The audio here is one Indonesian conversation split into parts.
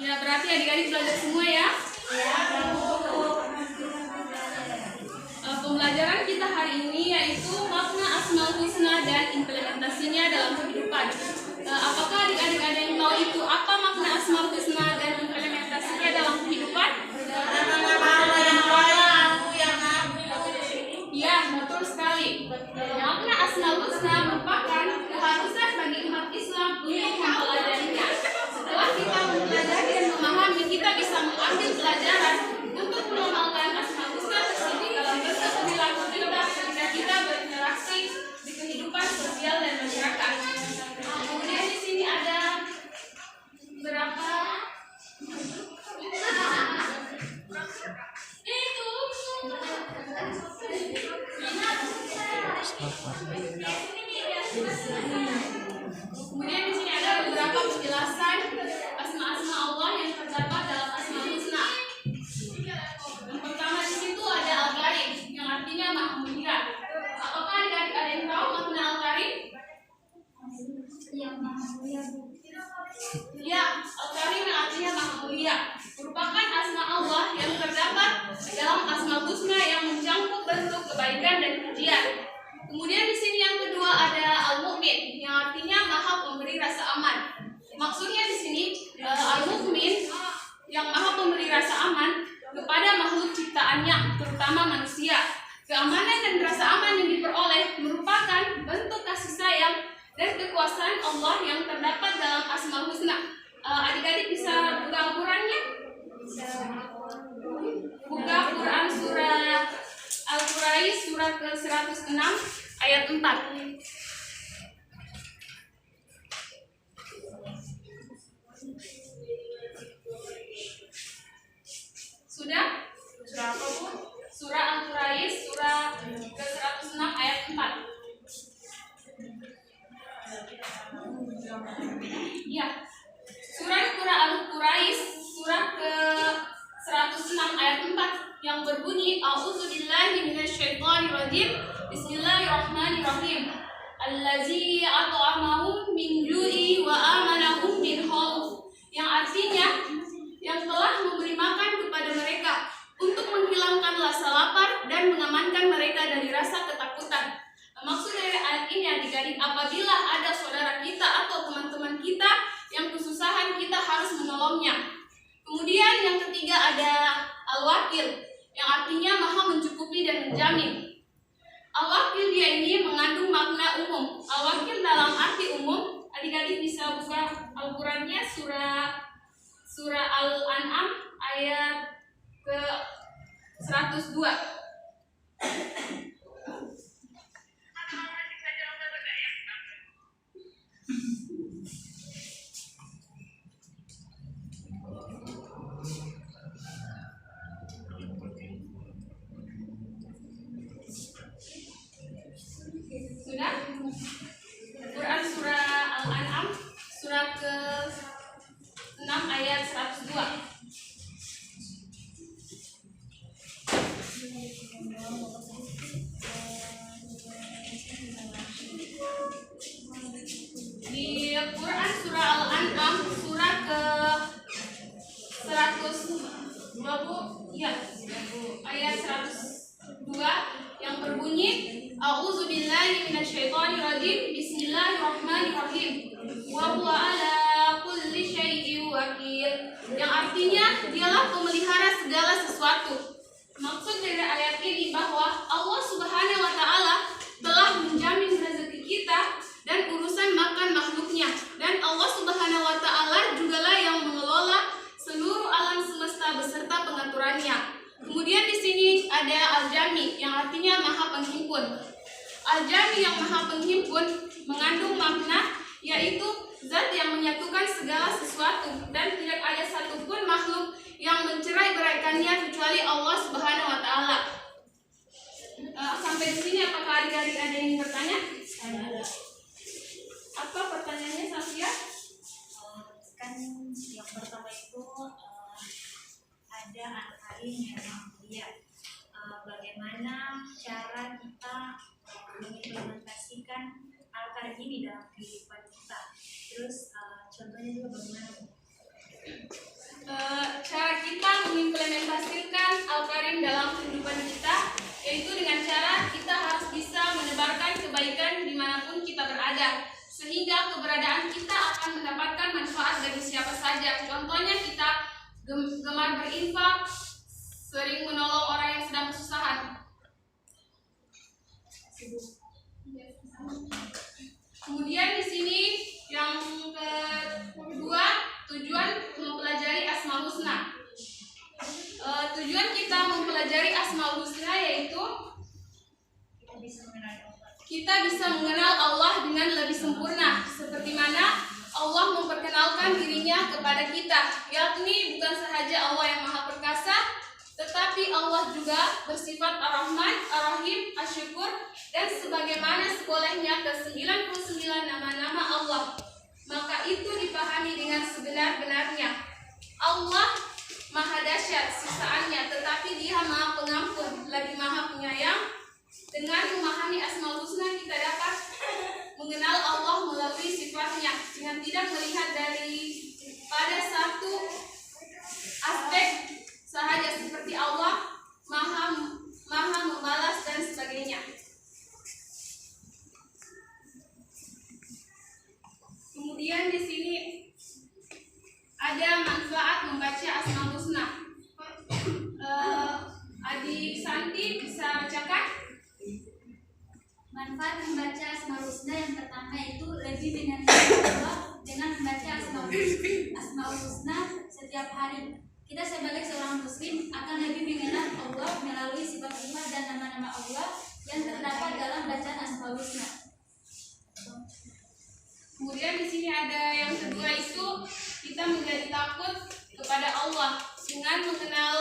Ya, berarti adik-adik belajar semua ya? Ya, Pembelajaran kita hari ini yaitu makna Asmaul Husna dan implementasinya dalam kehidupan. Apakah adik-adik ada yang tahu itu apa makna Asmaul Husna dan implementasinya dalam kehidupan? Ya, betul sekali. Makna Asmaul Husna merupakan keharusan bagi umat Islam untuk mempelajarinya. Setelah kita mempelajari dan memahami, kita bisa mengambil pelajaran untuk mengamalkan Asmaul Husna tersebut dalam bentuk perilaku kita ketika kita berinteraksi di kehidupan sosial dan masyarakat. Kemudian di sini ada berapa? Kemudian di sini ada beberapa penjelasan asma-asma Allah yang terdapat dalam Asmaul Husna. Yang pertama di situ ada Al-Karim yang artinya Maha Mulia. Apakah adik-adik ada yang tahu makna Al-Karim? yang Maha Mulia. Ya, Al-Karim yang artinya Maha Mulia merupakan asma Allah yang terdapat dalam Asmaul Husna yang mencakup bentuk kebaikan dan pujian. Kemudian di sini yang kedua ada Al-Mu'min yang artinya Maha Pemberi rasa aman. Maksudnya di sini Al-Mu'min yang Maha Pemberi rasa aman kepada makhluk ciptaannya, terutama manusia. Keamanan dan rasa aman yang diperoleh merupakan bentuk kasih sayang dan kekuasaan Allah yang terdapat dalam Asmaul Husna. Adik-adik bisa buka Al-Qurannya? Buka Quran surah Al-Quraish surah ke-106 ayat 4. Sudah? Surah apa, Bu? Surah Al-Quraish surah ke-106 ayat 4. Ya. Surah Al-Quraish surah ke-106 ayat 4 yang berbunyi A'udzubillahi minasyaitonirrajim. Bismillahirrahmanirrahim. Allazi at'amahum min ju'i wa amanahum min khauf. Yang artinya yang telah memberi makan kepada mereka untuk menghilangkan rasa lapar dan mengamankan mereka dari rasa ketakutan. Maksud dari ayat ini adik-adik, apabila ada saudara kita atau teman-teman kita yang kesusahan, kita harus menolongnya. Kemudian yang ketiga ada Al-Wakil yang artinya Maha mencukupi dan menjamin. Al-Wakil dia ini mengandung makna umum. Al-Wakil dalam arti umum, adik-adik bisa buka Al-Qurannya surah Al-An'am ayat ke-102. Sudah? Quran surah Al-An'am surah ke-6 ayat 102. Di Quran surah Al-An'am surah ke-102 ya, ayat 102 yang berbunyi A'udzubillahi minasyaitonirrajim. Bismillahirrahmanirrahim. Wa huwa ala kulli syai'in wakil. Yang artinya dialah pemelihara segala sesuatu. Maksud dari ayat ini bahwa Allah Subhanahu wa taala telah menjamin rezeki kita dan urusan makan makhluknya, dan Allah Subhanahu wa taala jugalah yang mengelola seluruh alam semesta beserta pengaturannya. Kemudian di sini ada Al-Jami yang artinya Maha Penghimpun. Al-Jami yang Maha Penghimpun mengandung makna yaitu zat yang menyatukan segala sesuatu dan tidak ada satupun makhluk yang mencerai-beraikannya kecuali Allah Subhanahu wa taala. Sampai di sini apakah adik-adik ada yang bertanya? Ada. Apa pertanyaannya, Safia? Kan yang pertama itu ada Al-Karim yang Maha Mulia. Bagaimana cara kita mengimplementasikan Al-Karim ini dalam kehidupan kita? Terus contohnya juga bagaimana? cara kita mengimplementasikan Al-Karim dalam kehidupan kita, yaitu dengan cara kita harus bisa menebarkan kebaikan dimanapun kita berada, sehingga keberadaan kita akan mendapatkan manfaat dari siapa saja. Contohnya kita gemar berinfak, sering menolong orang yang sedang kesusahan. Kemudian di sini yang kedua, tujuan mempelajari Asmaul Husna. Tujuan kita mempelajari Asmaul Husna yaitu kita bisa mengenal Allah dengan lebih sempurna, seperti mana Allah memperkenalkan dirinya kepada kita, yakni bukan sahaja Allah yang Maha Perkasa, tetapi Allah juga bersifat Ar-Rahman, Ar-Rahim, Asy-Syukur, dan sebagaimana sebolehnya ke-99 nama-nama Allah. Maka itu dipahami dengan sebenar-benarnya. Allah Maha dahsyat siksaannya, tetapi Dia Maha Pengampun, lagi Maha Penyayang. Dengan memahami Asmaul Husna kita dapat mengenal Allah melalui sifatnya, dengan tidak melihat pada satu aspek sahaja, seperti Allah maha membalas dan sebagainya. Kemudian di sini ada manfaat membaca Asmaul Husna. Adi Santi bisa bacakan? Manfaat membaca Asmaul Husna yang pertama itu lebih mengenal Allah dengan membaca Asmaul Husna setiap hari. Kita sebagai seorang muslim akan lebih mengenal Allah melalui sifat-sifat dan nama-nama Allah yang terdapat dalam bacaan Asmaul Husna. Kemudian di sini ada yang kedua, itu kita menjadi takut kepada Allah. Dengan mengenal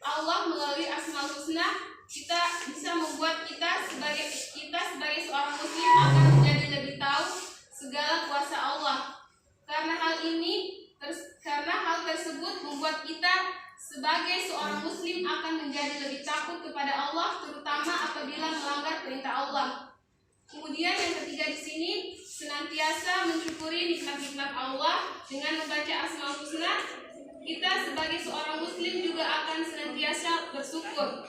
Allah melalui Asmaul Husna, kita bisa membuat kita sebagai seorang muslim akan menjadi lebih tahu segala kuasa Allah. Karena hal tersebut membuat kita sebagai seorang muslim akan menjadi lebih takut kepada Allah, terutama apabila melanggar perintah Allah. Kemudian yang ketiga di sini, senantiasa mensyukuri nikmat-nikmat Allah. Dengan membaca Asmaul Husna, kita sebagai seorang muslim juga akan senantiasa bersyukur.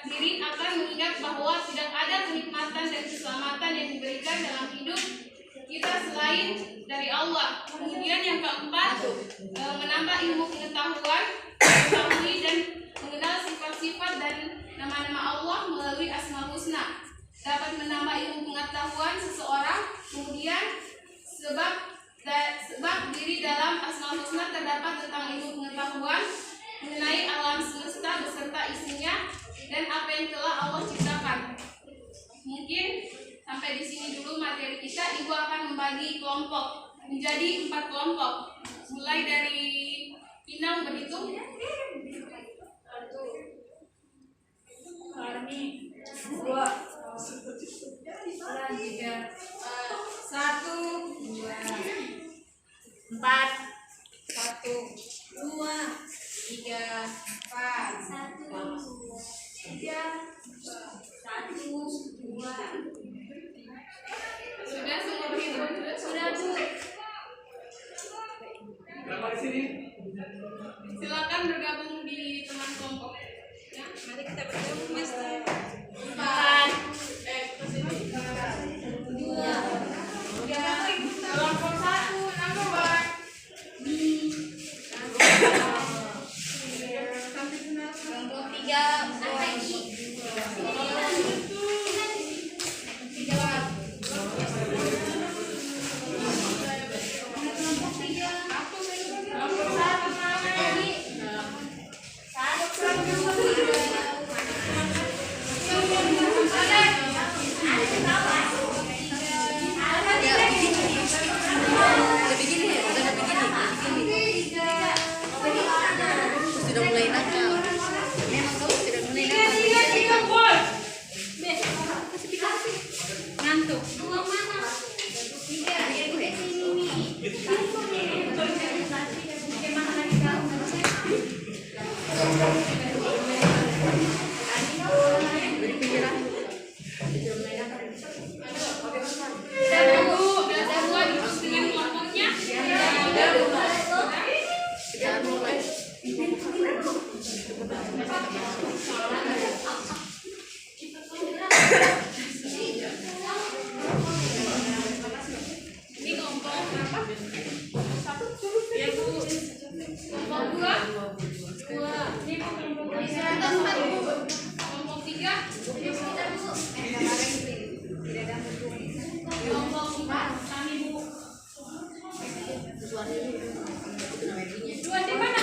Diri akan mengingat bahwa tidak ada kenikmatan dan keselamatan yang diberikan dalam hidup kita selain dari Allah. Kemudian yang keempat, menambah ilmu pengetahuan, mengetahui dan mengenal sifat-sifat dan nama-nama Allah melalui Asmaul Husna dapat menambah ilmu pengetahuan seseorang. Kemudian sebab diri dalam Asmaul Husna terdapat tentang ilmu pengetahuan mengenai alam semesta beserta isinya dan apa yang telah Allah ciptakan. Mungkin sampai di sini dulu materi kita. Ibu akan membagi kelompok menjadi 4 kelompok. Mulai dari Pinang berhitung. 1, 2, 3, 1, 2, 4, 1, 2, 3, 4, 1, 2, 3, 1, 2. Sudah semua berhitung? Sudah, Bu. Berapa di sini? Silakan bergabung di teman kelompok. Ya, Nanti kita bergabung, Mas. 4, 2, 3, kelompok 1, number 1. Kelompok 3, Sudah mulai nakal. Memang kau sudah mulai nakal. Ngantuk. Sudah Bu, dengan kelompoknya. Ini kelompok berapa? Satu. Ya Bu. Kelompok dua. Ini Bu kelompok dua. Kelompok tiga. Kelompok empat. Kami Bu. Dua di mana?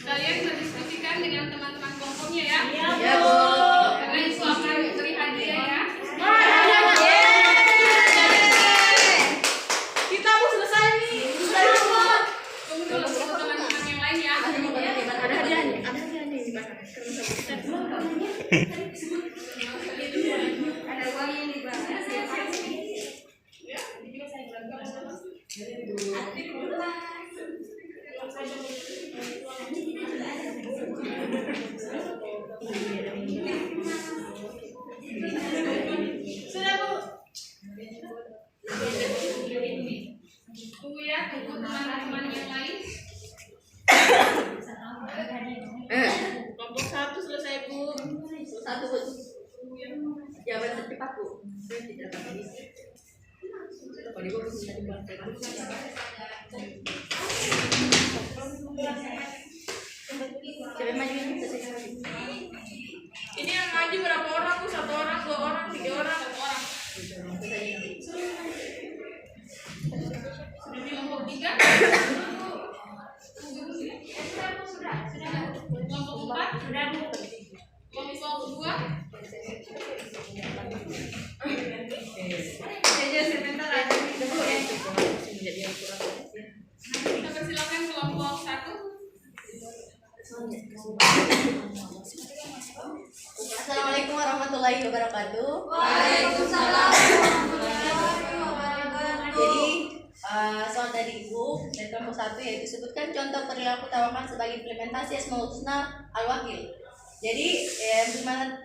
Kalian berdiskusikan dengan teman-teman kelompoknya ya. Ya, Bu. Karena itu akan beri hadiah ya. Kita mau selesai nih. Tunggu dulu teman-teman yang lain ya. Ada hadiahnya. Ada hadiahnya di belakang. Ada uangnya di belakang. Sudah Bu. Tunggu ya, tunggu teman-teman yang lain. Kelompok 1 selesai Bu. 1 Bu. Jawaban tercepat Bu. Saya tidak tahu. Kalau Ibu bisa dibuat. Coba majuin kita sekarang. Ini yang maju berapa orang Bu? 1 orang, 2 orang, 3 orang, 1 orang. Sudah di kelompok 3. Kelompok 4 sudah Bu. Kelompok 2. Kita persilakan kelompok 1. Assalamualaikum warahmatullahi wabarakatuh. Waalaikumsalam warahmatullahi wabarakatuh. Jadi soal dari Ibu dari kelompok 1 yaitu sebutkan contoh perilaku tawakan sebagai implementasi Asmaul Husna Al-Wakil. Jadi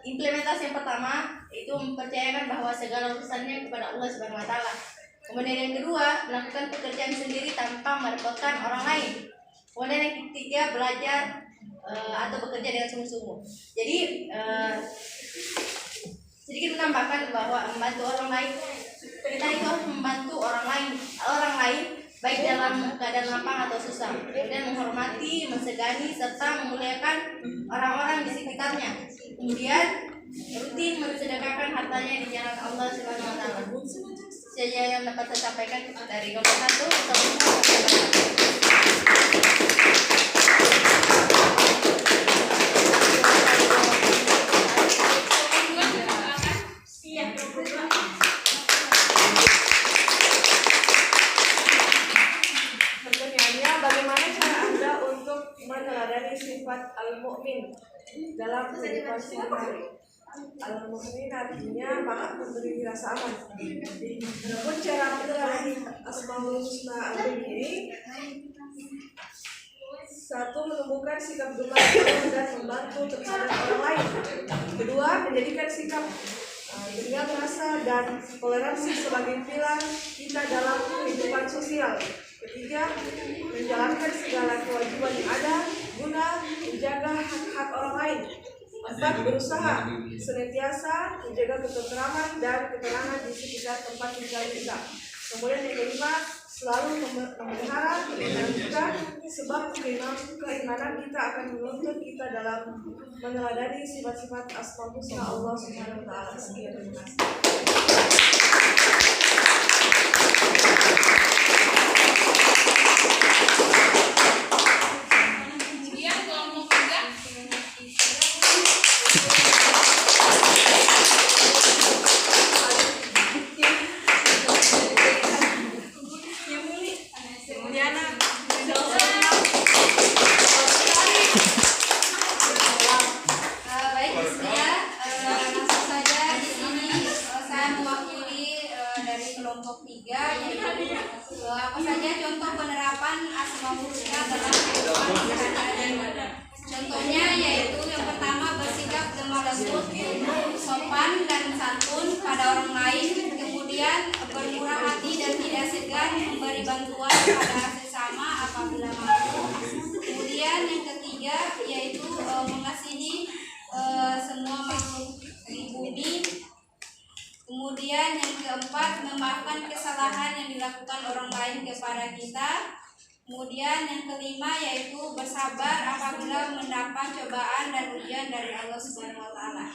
implementasi yang pertama itu mempercayakan bahwa segala urusannya kepada Allah Subhanahu wa taala. Kemudian yang kedua, melakukan pekerjaan sendiri tanpa merepotkan orang lain. Kemudian yang ketiga, belajar atau bekerja dengan sungguh-sungguh. Jadi sedikit menambahkan bahwa membantu orang lain, kita itu harus membantu orang lain baik dalam keadaan lapang atau susah. Kemudian menghormati, mensegani serta memuliakan orang-orang di sekitarnya. Kemudian rutin mensedekahkan hartanya di jalan Allah Subhanahu wa taala. Saja yang dapat saya sampaikan dari kelompok 1. Pertanyaannya, bagaimana cara Anda untuk meneladani sifat al-mu'min dalam kehidupan sehari-hari? Al-mu'min artinya maha memberi rasa aman. Namun cara meneladani Asmaul Husna al-Husna, 1. Menumbuhkan sikap gemar dan membantu terhadap orang lain. 2. Menjadikan sikap dengan rasa dan toleransi sebagai pilar kita dalam kehidupan sosial. 3. Menjalankan segala kewajiban yang ada guna menjaga hak-hak orang lain. 4. Berusaha senantiasa menjaga ketentraman dan ketenangan di sekitar tempat tinggal kita. Kemudian yang kelima, selalu memelihara keimanan kita, sebab keimanan kita akan menuntut kita dalam meneladani sifat-sifat Asmaul Husna Allah Subhanahu wa taala. Sekian, terima kasih. Kemudian kelompok 3. Baik, ya, langsung saja di sini saya mewakili kelompok 3 yaitu apa saja contoh penerapan Asmaul Husna dalam kehidupan sehari-hari. Contohnya yaitu yang pertama bersikap lemah lembut, sopan dan santun pada orang lain, kemudian bermurah hati dan tidak segan memberi bantuan pada sesama apabila mampu. Kemudian yang ketiga yaitu mengasihi semua makhluk di bumi. Kemudian yang keempat memaafkan kesalahan yang dilakukan orang lain kepada kita. Kemudian yang kelima yaitu bersabar apabila mendapat cobaan dan ujian dari Allah Subhanahu wa taala.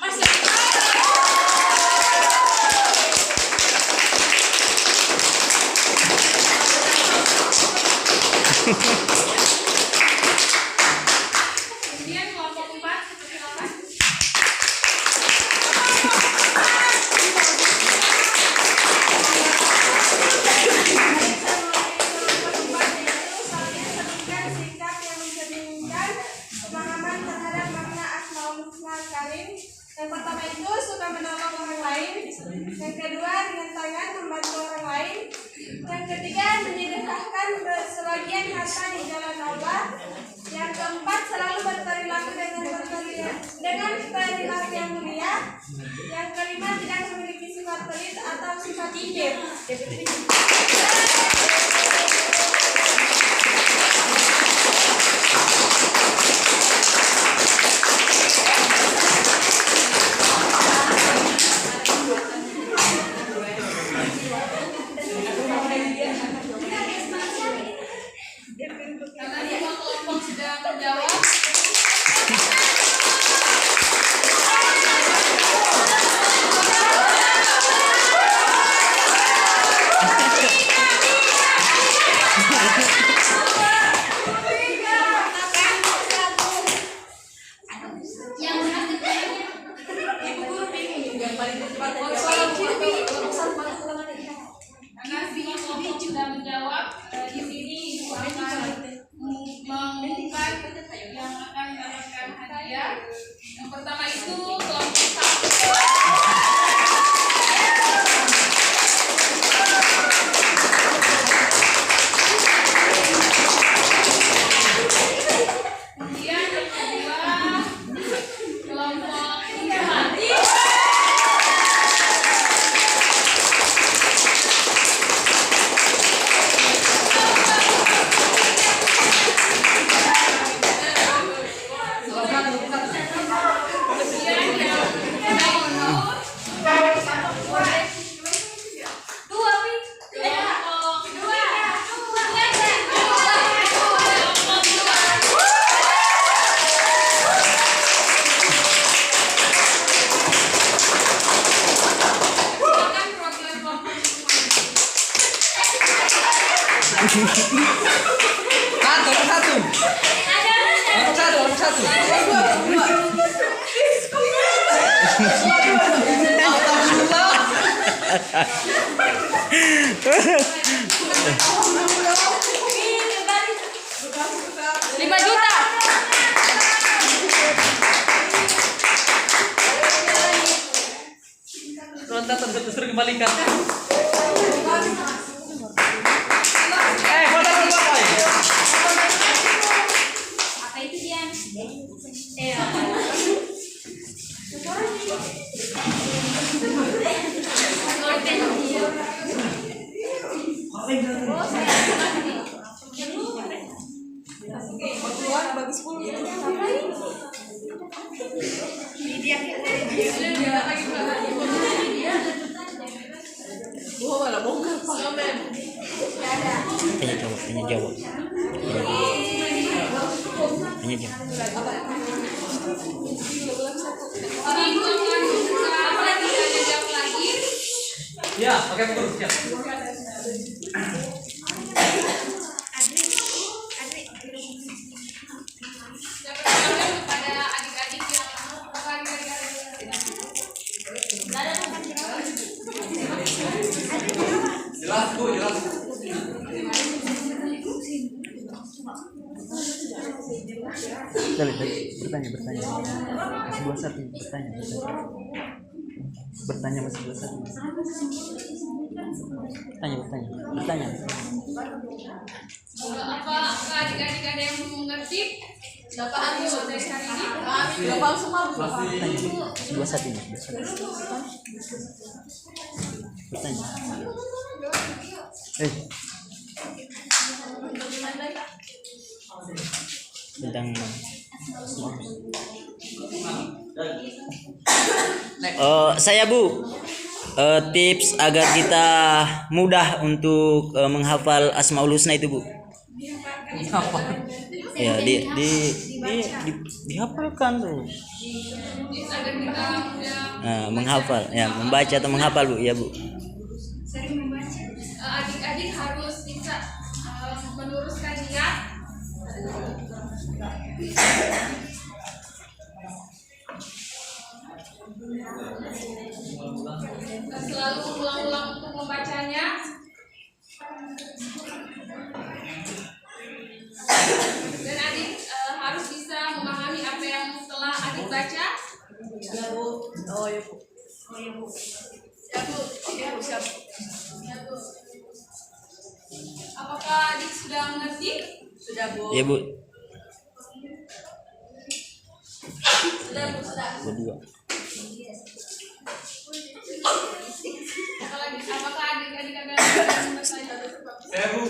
Kemudian kelompok 4 silakan. Sikap yang mencerminkan pemahaman terhadap makna Asmaul Husna Karim. Yang pertama itu suka menolong orang lain. Yang kedua dengan tangan membantu orang lain. Yang ketiga menyedekahkan sebagian harta di jalan Allah. Yang keempat selalu berperilaku dengan perilaku yang mulia. Yang kelima tidak memiliki sifat pelit atau sifat kibir. Karena semua kelompok sudah menjawab. Yang berhasil Karena semua kelompok sudah menjawab, di sini Ibu akan mengumumkan yang akan mendapatkan hadiah. Yang pertama itu kelompok 1. Kemudian yang kedua kelompok 3. Ronda terus kembalikan. apa itu dia? Bagi 10 Tanya jawab. Tanya jawab. Jadi Ibu akan buka tanya jawab lagi. Ya, pakai pukul siap. Dapat kepada adik-adik yang Jelas Bu, jelas. Bertanya. Masih 21 bertanya. Masih 21. Bertanya. Apa adik-adik ada yang mengerti? Dapat dari hari ini? Global semua Bu. Sebelah satu ini. Bertanya. Tentang saya Bu, tips agar kita mudah untuk menghafal Asmaul Husna itu Bu. Ya, dihafalkan tuh. Agar kita mudah Menghafal, ya, membaca atau menghafal Bu, ya Bu. adik-adik harus bisa meluruskan niat. Selalu ulang-ulang untuk membacanya. Dan adik harus bisa memahami apa yang telah adik baca. Ya Bu. Oh ya Bu. Ya Bu, ya Bu, siap. Ya Bu. Apakah adik sudah mengerti? Sudah Bu. Ya Bu. Sudah Bu, sudah. Berdua. Apakah adik-adik ada yang bertanya? Saya Bu.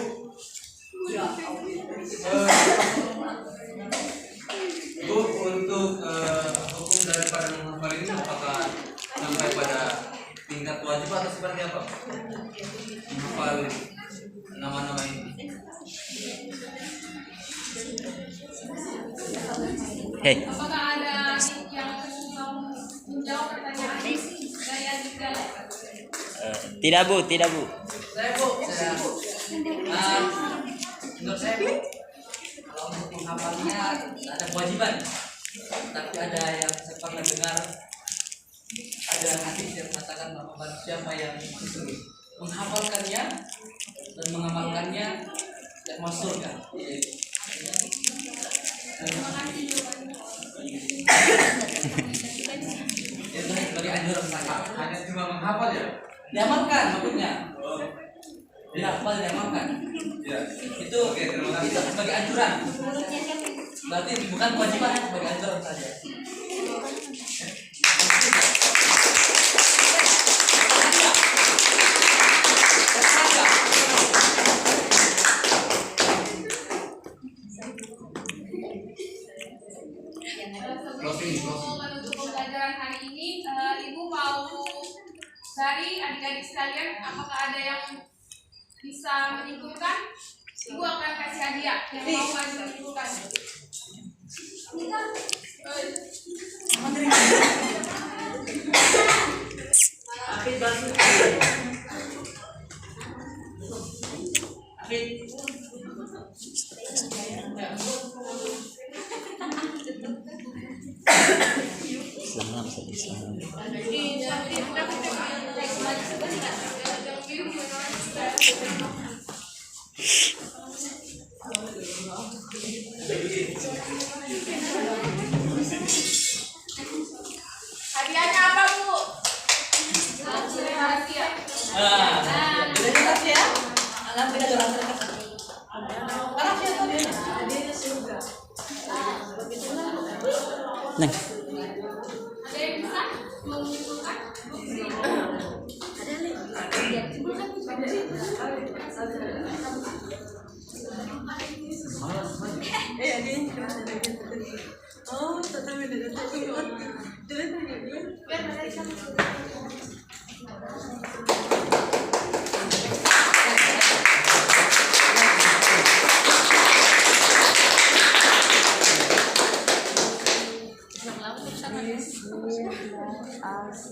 Bu, untuk hukum daripada menghafal ini apakah sampai pada tingkat wajib atau seperti apa? Menghafal nama-nama ini. Hei, Apakah ada adik yang mau menjawab pertanyaan dari adik kalian? tidak Bu. Saya Bu, menurut saya Bu, kalau untuk menghafalnya ada kewajiban, tapi ada yang saya pernah dengar, ada hadis yang mengatakan bahwa siapa yang menghafalkannya dan mengamalkannya dan masuk surga. Itu sebagai anjuran saya. Hanya cuma menghafal ya. Diamalkan maksudnya. Dihafal diamalkan. Ya. Itu sebagai anjuran. Berarti bukan kewajiban, sebagai anjuran saja. Menutup pembelajaran hari ini, Ibu mau dari adik-adik sekalian, apakah ada yang bisa menyimpulkan? Ibu akan kasih hadiah yang mau menyimpulkan. Islam. Hadiahnya apa, Bu? Rahasia. Neng. Ada yang bisa menyimpulkan? Oh, tetapi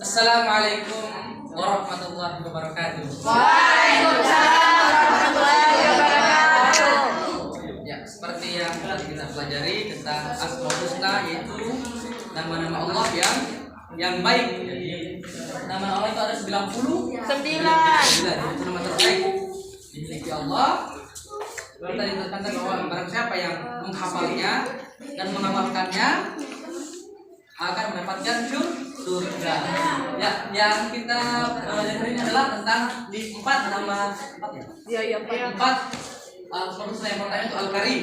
Assalamualaikum warahmatullahi wabarakatuh. Waalaikumsalam warahmatullahi wabarakatuh. Ya, seperti yang tadi kita pelajari tentang Asmaul Husna, yaitu nama-nama Allah yang baik. Jadi nama Allah itu ada 99. Itu nama terbaik dimiliki Allah. Lalu tadi dikatakan bahwa barang siapa yang menghafalnya dan mengamalkannya akan mendapatkan surga. Ya, yang kita belajar hari ini adalah tentang di 4 nama 4 ya. Iya, 4 maksudnya yang pertama itu Al-Karim,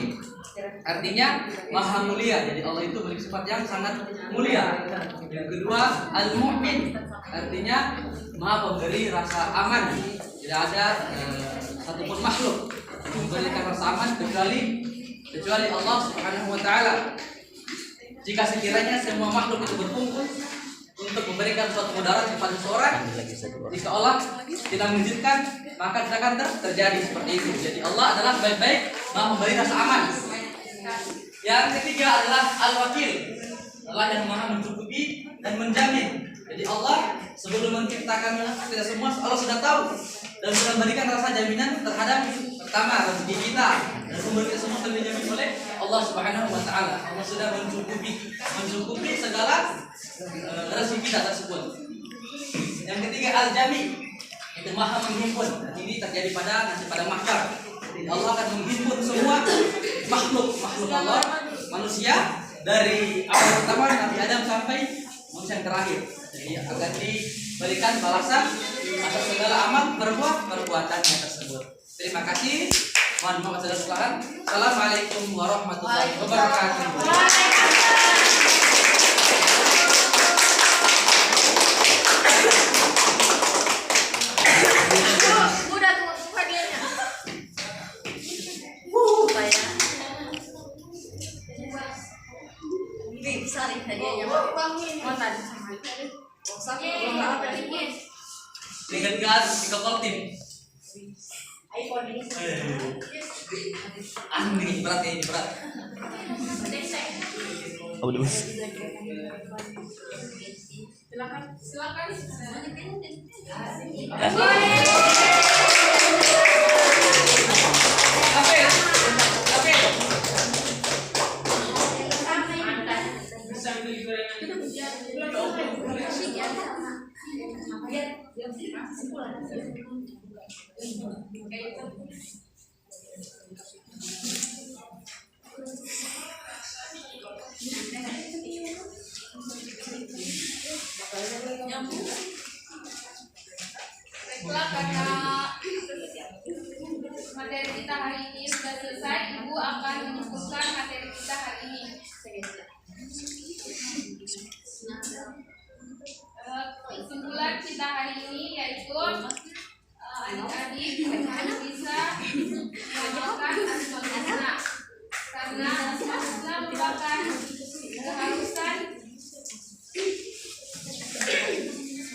artinya maha mulia. Jadi Allah itu memiliki sifat yang sangat mulia. Yang kedua Al-Mu'min, artinya maha pemberi rasa aman. Tidak ada satupun makhluk yang memberikan rasa aman kecuali Allah Subhanahu wa taala. Jika sekiranya semua makhluk itu berkumpul untuk memberikan suatu mudarat kepada seseorang, jika Allah tidak mengizinkan, maka tidak akan terjadi seperti itu. Jadi Allah adalah baik-baik, maha memberi rasa aman. Yang ketiga adalah Al-Wakil, Allah yang maha mencukupi dan menjamin. Jadi Allah sebelum menciptakan kita semua, Allah sudah tahu dan sudah memberikan rasa jaminan terhadap pertama rezeki kita, dan sumber kita semua telah dijamin oleh Allah Subhanahu wa taala. Allah sudah mencukupi segala rezeki kita tersebut. Yang ketiga Al-Jami, itu maha menghimpun. Dan ini terjadi nanti pada mahsyar. Jadi Allah akan menghimpun semua makhluk Allah, manusia, dari awal pertama Nabi Adam sampai manusia yang terakhir. Jadi akan diberikan balasan atas segala amal perbuatannya tersebut. Terima kasih. Mohon maaf atas kesalahan. Assalamualaikum warahmatullahi wabarakatuh. Udah tuh hadiahnya. Bayar. Ini besar hadiahnya. Montan. Dengan gas 3 tim. iPhone ini. Ini berat ya, ini berat. Oh, udah Mas. Silakan. Oke. Baiklah, karena materi kita hari ini sudah selesai, Ibu akan menyebutkan materi kita hari ini. Kesimpulan kita hari ini yaitu adik-adik harus bisa mengamalkan Asmaul Husna, karena Asmaul Husna merupakan keharusan.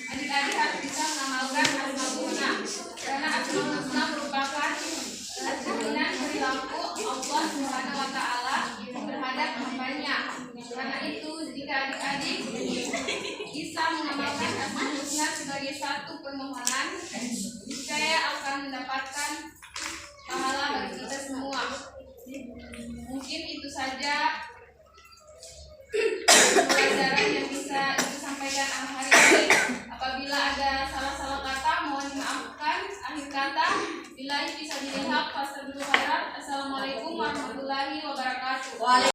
Adik-adik harus bisa mengamalkan Asmaul Husna, karena Asmaul Husna merupakan cerminan perilaku Allah Subhanahu wa taala terhadap hamba-Nya. Karena itu, jika adik-adik bisa mengamalkan Asmaul Husna sebagai satu permohonan, saya akan mendapatkan pahala bagi kita semua. Mungkin itu saja pelajaran yang bisa disampaikan hari ini. Apabila ada salah-salah kata, mohon dimaafkan. Akhir kata, billahi fisabilillah, fasabul khairat. Assalamualaikum warahmatullahi wabarakatuh.